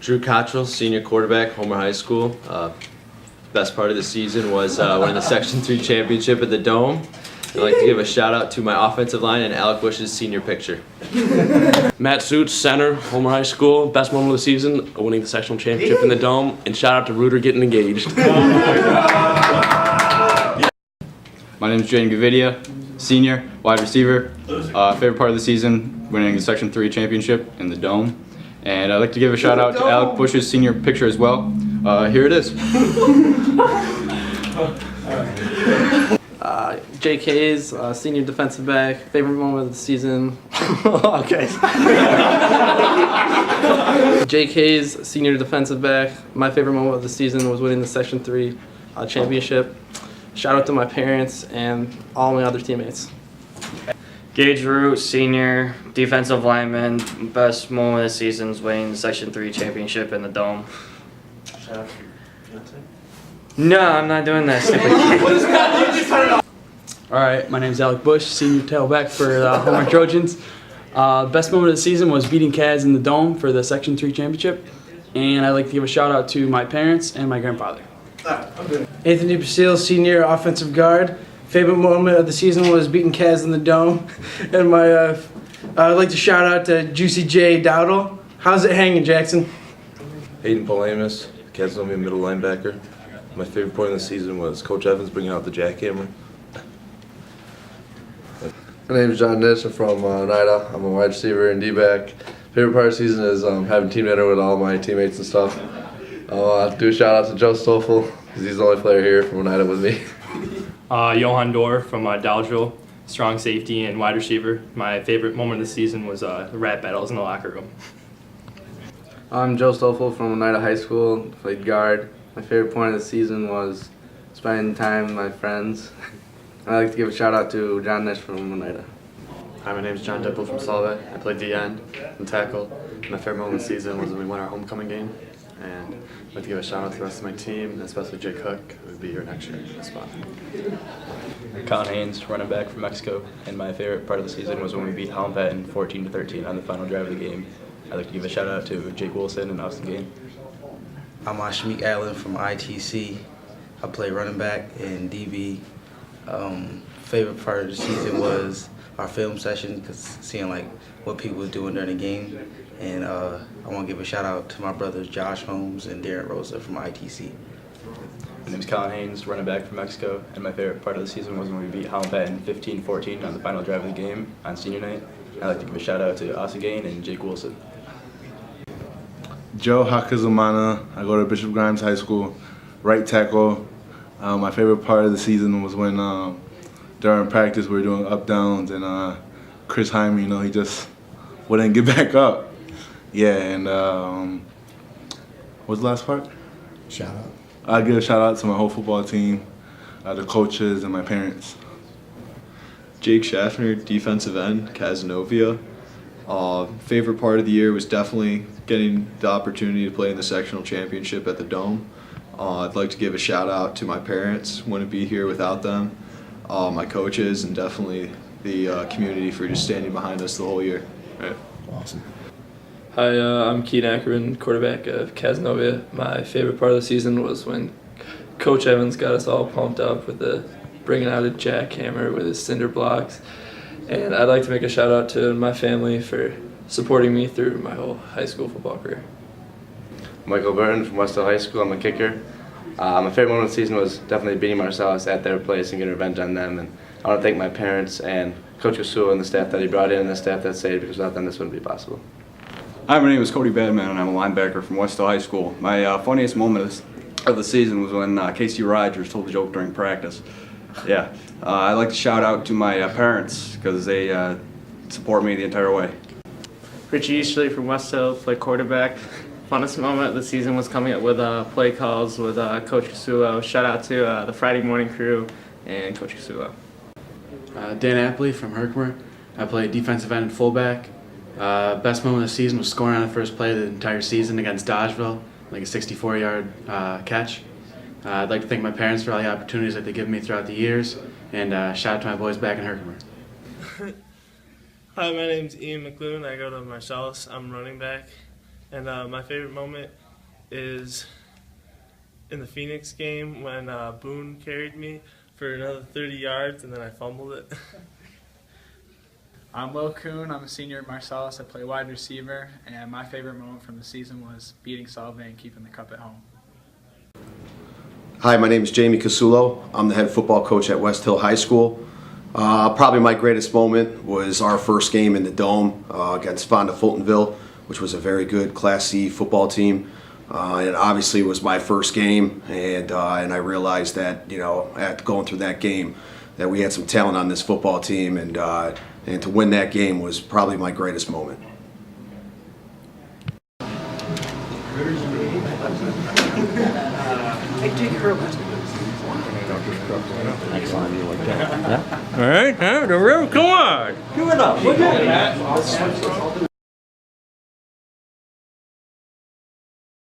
Drew Cottrell, senior quarterback, Homer High School. Best part of the season was winning the Section 3 championship at the Dome. I'd like to give a shout out to my offensive line and Alec Bush's senior picture. Matt Suits, center, Homer High School. Best moment of the season, winning the sectional championship in the Dome. And shout out to Reuter getting engaged. My name is Jaden Gavidia, senior, wide receiver. Favorite part of the season, winning the Section 3 championship in the Dome. And I'd like to give a shout out to Alec Bush's senior picture as well. Here it is. JK's senior defensive back. Favorite moment of the season. Okay. JK's senior defensive back. My favorite moment of the season was winning the Section 3 championship. Shout out to my parents and all my other teammates. Gage Root, senior, defensive lineman. Best moment of the season is winning the Section 3 championship in the Dome. Shout out to your fiance. No, I'm not doing that, stupid kid. Alright, my name is Alec Bush, senior tailback for the Homer Trojans. Best moment of the season was beating Cavs in the Dome for the Section 3 championship. And I'd like to give a shout out to my parents and my grandfather. Anthony Basile, senior offensive guard. Favorite moment of the season was beating Cavs in the Dome. And I'd like to shout out to Juicy J Dowdle. How's it hanging, Jackson? Hayden Polamus, Cavs gonna be a middle linebacker. My favorite point of the season was Coach Evans bringing out the jackhammer. My name is John Nish. I'm from Oneida. I'm a wide receiver and D-back. Favorite part of the season is having team dinner with all my teammates and stuff. I'll do a shout out to Joe Stoffel, because he's the only player here from Oneida with me. Johan Dorr from Dowdrell, strong safety and wide receiver. My favorite moment of the season was the rap battles in the locker room. I'm Joe Stoffel from Oneida High School, played guard. My favorite point of the season was spending time with my friends. I'd like to give a shout out to John Nish from Oneida. Hi, my name is John Dipple from Solvay. I played D-end and tackle. My favorite moment of the season was when we won our homecoming game. And I'd like to give a shout out to the rest of my team, and especially Jake Hook, who would be here next year in this spot. Colin Haynes, running back from Mexico. And my favorite part of the season was when we beat Holland Patton 14-13 on the final drive of the game. I'd like to give a shout out to Jake Wilson and Austin Gain. I'm Shamik Allen from ITC. I play running back and DB. Favorite part of the season was our film session, because seeing like what people were doing during the game. And I want to give a shout out to my brothers Josh Holmes and Darren Rosa from ITC. My name is Colin Haynes, running back from Mexico, and my favorite part of the season was when we beat Holland Patton 15-14 on the final drive of the game on senior night. I'd like to give a shout out to Austin Gain and Jake Wilson. Joe Hakazumana. I go to Bishop Grimes High School, right tackle. My favorite part of the season was when during practice we were doing up downs and Chris Hyman, he just wouldn't get back up. Yeah, and what's the last part? Shout out. I'll give a shout out to my whole football team, the coaches, and my parents. Jake Schaffner, defensive end, Casanova. Favorite part of the year was definitely getting the opportunity to play in the sectional championship at the Dome. I'd like to give a shout out to my parents. Wouldn't be here without them. My coaches, and definitely the community for just standing behind us the whole year. Right. Awesome. Hi, I'm Keaton Ackerman, quarterback of Casanova. My favorite part of the season was when Coach Evans got us all pumped up with bringing out a jackhammer with his cinder blocks. And I'd like to make a shout out to my family for supporting me through my whole high school football career. Michael Burton from Westhill High School. I'm a kicker. My favorite moment of the season was definitely beating Marcellus at their place and getting revenge on them. And I want to thank my parents and Coach Kasua and the staff that he brought in and the staff that stayed, because without them this wouldn't be possible. Hi, my name is Cody Badman, and I'm a linebacker from Westhill High School. My funniest moment of the season was when Casey Rogers told a joke during practice. Yeah, I'd like to shout out to my parents, because they support me the entire way. Richie Easterly from Westhill, play quarterback. Funnest moment of the season was coming up with play calls with Coach Casulo. Shout out to the Friday morning crew and Coach Casulo. Dan Apley from Herkimer. I play defensive end and fullback. Best moment of the season was scoring on the first play of the entire season against Dodgeville, like a 64-yard catch. I'd like to thank my parents for all the opportunities that they give me throughout the years, and shout out to my boys back in Herkimer. Hi, my name's Ian McLuhan. I go to Marcellus. I'm running back. And my favorite moment is in the Phoenix game when Boone carried me for another 30 yards and then I fumbled it. I'm Will Kuhn. I'm a senior at Marcellus. I play wide receiver, and my favorite moment from the season was beating Solvay and keeping the cup at home. Hi, my name is Jamie Casulo. I'm the head football coach at West Hill High School. Probably my greatest moment was our first game in the Dome against Fonda Fultonville, which was a very good Class C football team. And obviously it was my first game, and I realized that, you know, after going through that game, that we had some talent on this football team, and to win that game was probably my greatest moment. All right, the real, come on. Give it up. Look at it.